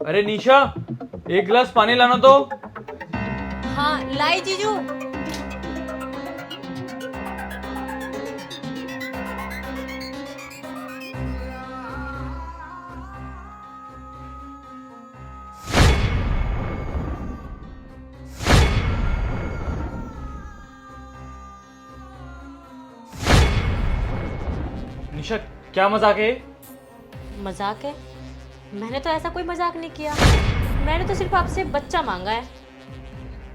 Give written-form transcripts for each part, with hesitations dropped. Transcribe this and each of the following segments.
अरे निशा, एक गिलास पानी लाना तो। हाँ लाई जीजू। निशा, क्या मजाक है? मजाक है? मैंने तो ऐसा कोई मजाक नहीं किया। मैंने तो सिर्फ आपसे बच्चा मांगा है।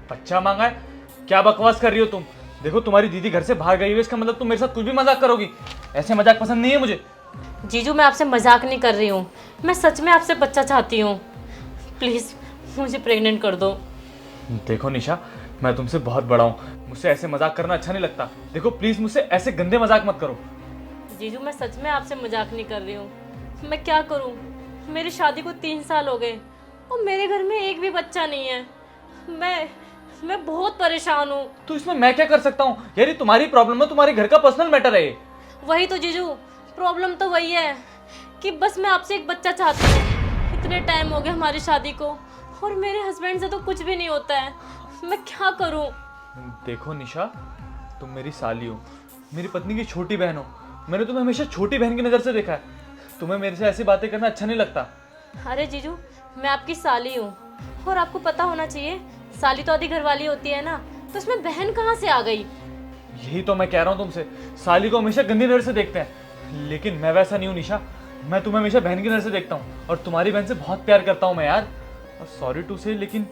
बच्चा मांगा है? क्या बकवास कर रही हो तुम? देखो, तुम्हारी दीदी घर से भाग गई है, इसका मतलब तुम मेरे साथ कुछ भी मजाक करोगी। ऐसे मजाक पसंद नहीं है मुझे। जीजू मैं आपसे मजाक नहीं कर रही हूँ, मैं सच में आपसे बच्चा चाहती हूँ। प्लीज मुझे प्रेग्नेंट कर दो। देखो निशा, मैं तुमसे बहुत बड़ा हूँ, मुझसे ऐसे मजाक करना अच्छा नहीं लगता। देखो प्लीज, मुझसे ऐसे गंदे मजाक मत करो। जीजू मैं सच में आपसे मजाक नहीं कर रही हूँ। मैं क्या करूँ, मेरी शादी को 3 साल हो गए और मेरे घर में एक भी बच्चा नहीं है। मैं बहुत परेशान हूँ। तो इसमें मैं क्या कर सकता हूँ यार? ये तुम्हारी प्रॉब्लम है, तुम्हारे घर का पर्सनल मैटर है ये। वही तो जीजू, प्रॉब्लम तो वही है कि बस मैं आपसे एक बच्चा चाहती हूँ। इतने टाइम हो गए हमारी शादी को और मेरे हस्बैंड से तो कुछ भी नहीं होता है। मैं क्या करूँ? देखो निशा, तुम मेरी साली हो, मेरी पत्नी की छोटी बहन हो। मैंने तुम्हें हमेशा छोटी बहन की नज़र से देखा है। तुम्हें मेरे से ऐसी बातें करना अच्छा नहीं लगता। अरे जीजू, मैं आपकी साली हूँ और आपको पता होना चाहिए, साली तो आधी घरवाली होती है ना, तो इसमें बहन कहाँ से आ गई? यही तो मैं कह रहा हूँ तुमसे, साली को हमेशा गंदी नज़र से देखते हैं, लेकिन मैं वैसा नहीं हूँ निशा। मैं तुम्हें हमेशा बहन की नज़र से देखता हूँ और तुम्हारी बहन से बहुत प्यार करता हूँ मैं यार। और सॉरी टू से, लेकिन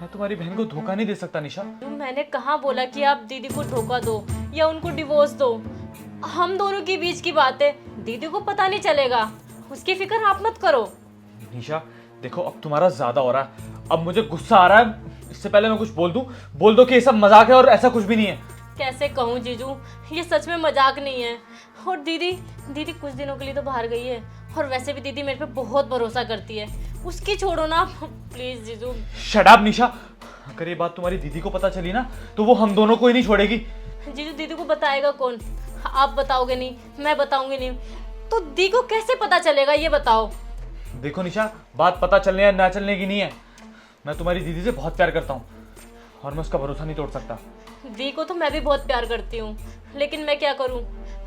मैं तुम्हारी बहन को धोखा नहीं दे सकता निशा। मैंने कहाँ बोला कि आप दीदी को धोखा दो या उनको डिवोर्स दो। हम दोनों के बीच की बात है, दीदी को पता नहीं चलेगा, उसकी फिक्र आप मत करो। निशा देखो, अब तुम्हारा ज्यादा हो रहा है, अब मुझे गुस्सा आ रहा है। इससे पहले मैं कुछ बोल दो कि ये सब मजाक है और ऐसा कुछ भी नहीं है। कैसे कहूँ जीजू, ये सच में मजाक नहीं है। और दीदी कुछ दिनों के लिए तो बाहर गई है और वैसे भी दीदी मेरे पे बहुत भरोसा करती है, उसकी छोड़ो ना प्लीज जीजू। शट अप निशा, अगर ये बात तुम्हारी दीदी को पता चली ना तो वो हम दोनों को ही नहीं छोड़ेगी। जीजू दीदी को बताएगा कौन? आप बताओगे नहीं, मैं बताऊंगी नहीं, तो दी को कैसे पता चलेगा ये बताओ। देखो निशा, बात पता चलने या ना चलने की नहीं है। मैं तुम्हारी दीदी से बहुत प्यार करता हूँ और मैं उसका भरोसा नहीं तोड़ सकता। दी को तो मैं भी बहुत प्यार करती हूँ, लेकिन मैं क्या करूँ,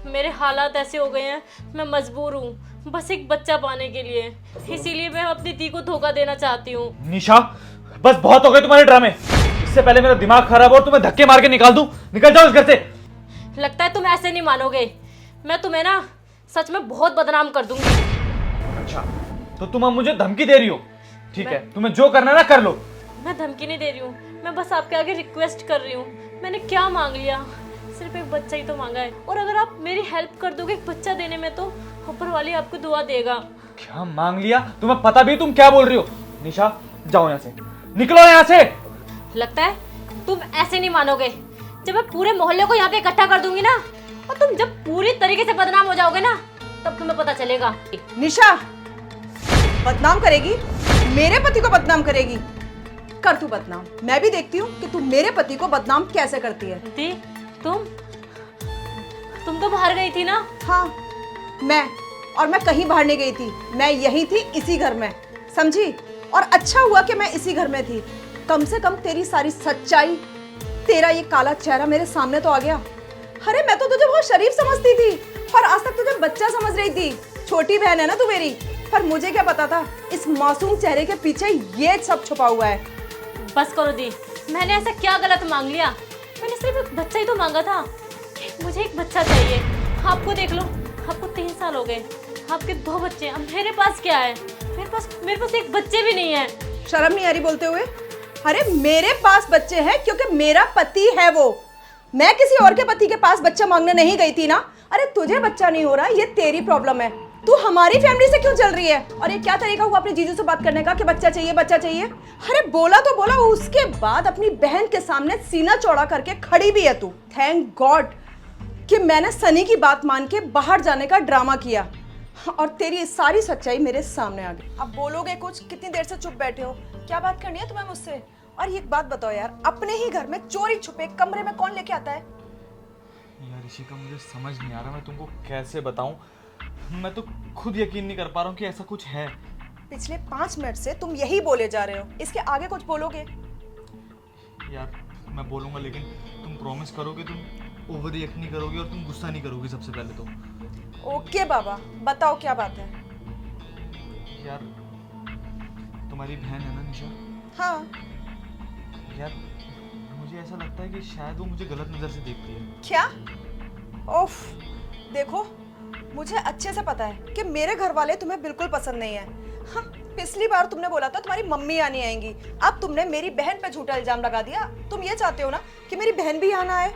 मेरे हालात ऐसे हो गए हैं, मैं मजबूर हूँ बस एक बच्चा पाने के लिए। इसीलिए मैं अपनी दी को धोखा देना चाहती हूँ। निशा बस बहुत हो गए तुम्हारे ड्रामे। इससे पहले मेरा दिमाग खराब हो और तुम्हें धक्के मार के निकाल दूं। निकल जाओ इस घर से। लगता है तुम ऐसे नहीं मानोगे, मैं तुम्हें ना सच में बहुत बदनाम कर दूंगी। अच्छा, तो तुम अब मुझे धमकी दे रही हो? ठीक है, तुम्हें जो करना है ना कर लो। मैं धमकी नहीं दे रही हूँ, मैं बस आपके आगे रिक्वेस्ट कर रही हूँ। मैंने क्या मांग लिया, सिर्फ एक बच्चा ही तो मांगा है, और अगर आप मेरी हेल्प कर दोगे एक बच्चा देने में तो ऊपर वाली आपको दुआ देगा। क्या मांग लिया? तुम्हें पता भी तुम क्या बोल रही हो? निशा जाओ यहाँ से, निकलो यहाँ से। लगता है तुम ऐसे नहीं मानोगे। जब मैं पूरे मोहल्ले को यहाँ पे इकट्ठा कर दूंगी ना, और तुम जब पूरी तरीके से बदनाम हो जाओगे ना, तब तुम्हें पता चलेगा। निशा बदनाम करेगी? मेरे पति को बदनाम करेगी? कर तू बदनाम, मैं भी देखती हूँ कि तू मेरे पति को बदनाम कैसे करती है। दी तुम तो बाहर गई थी ना? हाँ मैं कहीं बाहर नहीं गई थी, मैं यही थी इसी घर में, समझी? और अच्छा हुआ कि मैं इसी घर में थी, कम से कम तेरी सारी सच्चाई, तेरा ये काला चेहरा मेरे सामने तो आ गया। अरे मैं तो तुझे बहुत शरीफ समझती थी और आज तक तुझे बच्चा समझ रही थी। छोटी बहन है ना तू मेरी, पर मुझे क्या पता था इस मासूम चेहरे के पीछे ये सब छुपा हुआ है। बस करो दी, मैंने ऐसा क्या गलत मांग लिया? मैंने सिर्फ एक बच्चा ही तो मांगा था, मुझे एक बच्चा चाहिए। आपको देख लो, आपको 3 साल हो गए, आपके 2 बच्चे, अब मेरे पास क्या है? मेरे पास एक बच्चे भी नहीं है। शर्म नहीं आ रही बोलते हुए? अरे मेरे पास बच्चे हैं क्योंकि मेरा पति है वो, मैं किसी और के पति के पास बच्चा मांगने नहीं गई थी ना। अरे तुझे बच्चा नहीं हो रहा, ये तेरी प्रॉब्लम है, तू हमारी फैमिली से क्यों चल रही है? और ये क्या तरीका हुआ अपने जीजू से बात करने का कि बच्चा चाहिए बच्चा चाहिए? अरे बोला तो बोला, उसके बाद अपनी बहन के सामने सीना चौड़ा करके खड़ी भी है तू। थैंक गॉड कि मैंने सनी की बात मान के बाहर जाने का ड्रामा किया और तेरी सारी सच्चाई मेरे सामने आ गई। अब बोलोगे कुछ? कितनी देर से चुप बैठे हो? क्या बात करनी है तुम्हें मुझसे? और ये बात बताओ यार, अपने ही घर में चोरी छुपे कमरे में कौन लेके आता है? यार ऋषिका, मुझे समझ नहीं आ रहा मैं तुमको कैसे बताऊं। मैं तो खुद यकीन नहीं कर पा रहा हूँ कि ऐसा कुछ है। पिछले 5 मिनट से तुम यही बोले जा रहे हो, इसके आगे कुछ बोलोगे? यार मैं बोलूँगा, लेकिन तुम प्रॉमिस करो कि तुम ओवर रिएक्ट नहीं करोगी और तुम गुस्सा नहीं करोगी सबसे पहले तो। ओके बाबा, बताओ क्या बात है? यार तुम्हारी बहन है ना निशा, हाँ। यार मुझे ऐसा लगता है कि शायद वो मुझे गलत नज़र से देखती है। क्या? ओफ, देखो मुझे अच्छे से पता है कि मेरे घर वाले तुम्हें बिल्कुल पसंद नहीं है। हाँ, पिछली बार तुमने बोला था तुम्हारी मम्मी आनी आएंगी, अब तुमने मेरी बहन पे झूठा इल्जाम लगा दिया। तुम ये चाहते हो ना कि मेरी बहन भी आना आए?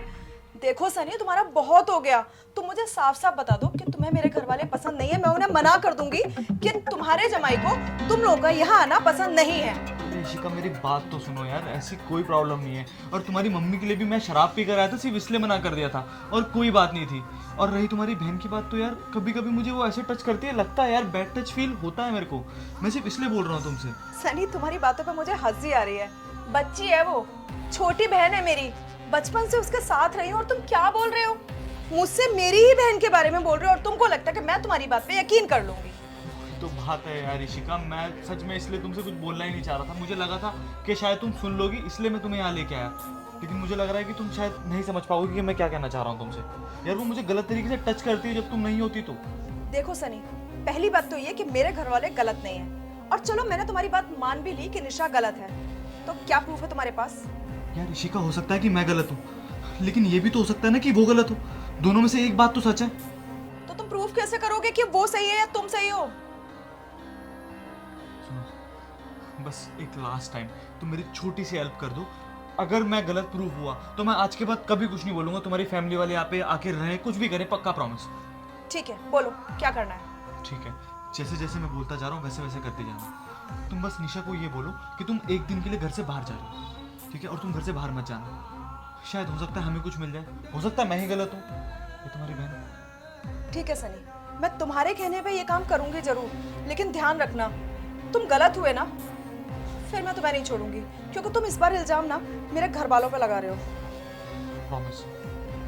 देखो सनी, तुम्हारा बहुत हो गया। तुम मुझे साफ साफ बता दो कि तुम्हें मेरे घर वाले पसंद नहीं है, मैं उन्हें मना कर दूंगी कि तुम्हारे जमाई को तुम लोगों का यहाँ आना पसंद नहीं है। ऋषिका मेरी बात तो सुनो यार, ऐसी कोई प्रॉब्लम नहीं है। और तुम्हारी मम्मी के लिए भी मैं शराब पी कर आया था, सिर्फ इसलिए मना कर दिया था और कोई बात नहीं थी। और रही तुम्हारी बहन की बात, तो यार कभी कभी मुझे वो ऐसे टच करती है, लगता है यार बैड टच फील होता है मेरे को। मैं सिर्फ इसलिए बोल रहा हूँ तुमसे। सनी, तुम्हारी बातों पे मुझे हंसी आ रही है। बच्ची है वो, छोटी बहन है मेरी, बचपन से उसके साथ रही हूँ और तुम क्या बोल रहे हो? मुझसे मेरी ही बहन के बारे में बोल रहे हो और तुमको लगता है कि मैं तुम्हारी बात पे यकीन कर लूंगी। तो बात है यार ऋषिका, मैं सच में इसलिए तुमसे कुछ बोलना ही नहीं चाह रहा था। मुझे लगा था कि शायद तुम सुन लोगी, इसलिए मैं तुम्हें यहाँ लेके आया। लेकिन मुझे लग रहा है कि तुम शायद नहीं समझ पाओगी कि मैं क्या कहना चाह रहा हूँ तुमसे। यार वो मुझे गलत तरीके से टच करती है जब तुम नहीं होती तो। देखो सनी, पहली बात तो ये कि मेरे घर वाले गलत नहीं है, और चलो मैंने तुम्हारी बात मान भी ली कि निशा गलत है, तो क्या प्रूफ है तुम्हारे पास? यार ऋषिका, हो सकता है कि मैं गलत हूँ, लेकिन ये भी तो हो सकता है ना कि वो गलत हो। दोनों में से एक बात तो सच है। तो तुम प्रूफ कैसे करोगे कि वो सही है या तुम सही हो? सुनो, बस एक लास्ट टाइम तुम मेरी छोटी सी हेल्प कर दो। अगर मैं गलत प्रूफ हुआ तो मैं आज के बाद कभी कुछ नहीं बोलूंगा। तुम्हारी फैमिली वाले यहाँ पे आके रहे, कुछ भी करें, पक्का प्रॉमिस। ठीक है, बोलो क्या करना है? ठीक है, जैसे जैसे मैं बोलता जा रहा हूँ वैसे वैसे करते जाना। तुम बस निशा को ये बोलो कि तुम एक दिन के लिए घर से बाहर जा रहे हो, ठीक है? और तुम घर से बाहर मत जाना। शायद हो सकता है हमें कुछ मिल जाए, हो सकता है मैं ही गलत हूँ, ये तुम्हारी बहन। ठीक है सनी, मैं तुम्हारे कहने पे ये काम करूंगी जरूर, लेकिन ध्यान रखना तुम गलत हुए ना, फिर मैं तुम्हें नहीं छोड़ूंगी, क्योंकि तुम इस बार इल्जाम ना मेरे घर वालों पे लगा रहे हो। प्रॉमिस,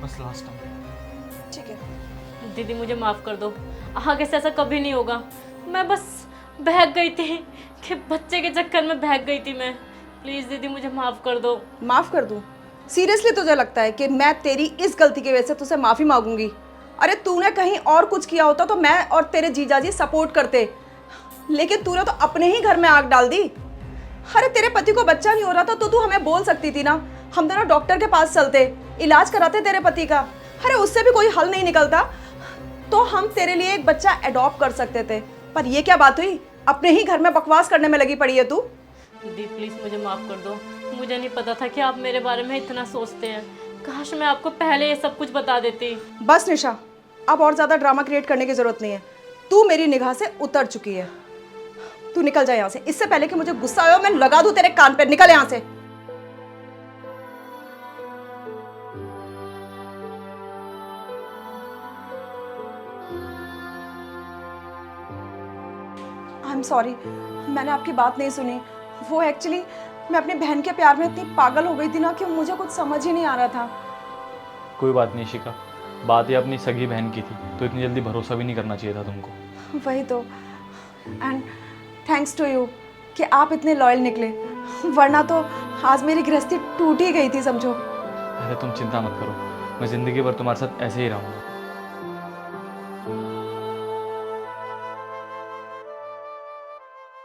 बस लास्ट टाइम। ठीक है दीदी मुझे माफ़ कर दो, आगे से ऐसा कभी नहीं होगा। मैं बस बहक गई थी कि बच्चे के चक्कर में बहक गई थी मैं। प्लीज़ दीदी मुझे माफ़ कर दो। माफ कर दूं? सीरियसली तुझे लगता है कि मैं तेरी इस गलती की वजह से तुझसे माफी मांगूंगी? अरे तूने कहीं और कुछ किया होता तो मैं और तेरे जीजाजी सपोर्ट करते, लेकिन तूने तो अपने ही घर में आग डाल दी। अरे तेरे पति को बच्चा नहीं हो रहा था तो तू हमें बोल सकती थी ना, हम दोनों डॉक्टर के पास चलते, इलाज कराते तेरे पति का। अरे उससे भी कोई हल नहीं निकलता तो हम तेरे लिए एक बच्चा अडॉप्ट कर सकते थे। पर ये क्या बात हुई, अपने ही घर में बकवास करने में लगी पड़ी है तू। दीदी प्लीज़ मुझे माफ़ कर दो, मुझे नहीं पता था कि आप मेरे बारे में इतना सोचते हैं। काश मैं आपको पहले ये सब कुछ बता देती। बस निशा, अब और ज़्यादा ड्रामा क्रिएट करने की ज़रूरत नहीं है। तू मेरी निगाह से उतर चुकी है, तू निकल जा यहाँ से। इससे पहले कि मुझे गुस्सा आए, मैं लगा दूँ तेरे कान पे। निकल यहाँ से। आई एम सॉरी, मैंने आपकी बात नहीं सुनी। वो एक्चुअली मैं अपनी बहन के प्यार में इतनी पागल हो गई थी ना कि मुझे कुछ समझ ही नहीं आ रहा था। कोई बात नहीं शिका, बात ये अपनी सगी बहन की थी, तो इतनी जल्दी भरोसा भी नहीं करना चाहिए था तुमको। वही तो, एंड थैंक्स टू यू कि आप इतने लॉयल निकले, वरना तो आज मेरी गृहस्थी टूट ही गई थी समझो। अरे तुम चिंता मत करो, मैं ज़िंदगी भर तुम्हारे साथ ऐसे ही रहूँगा।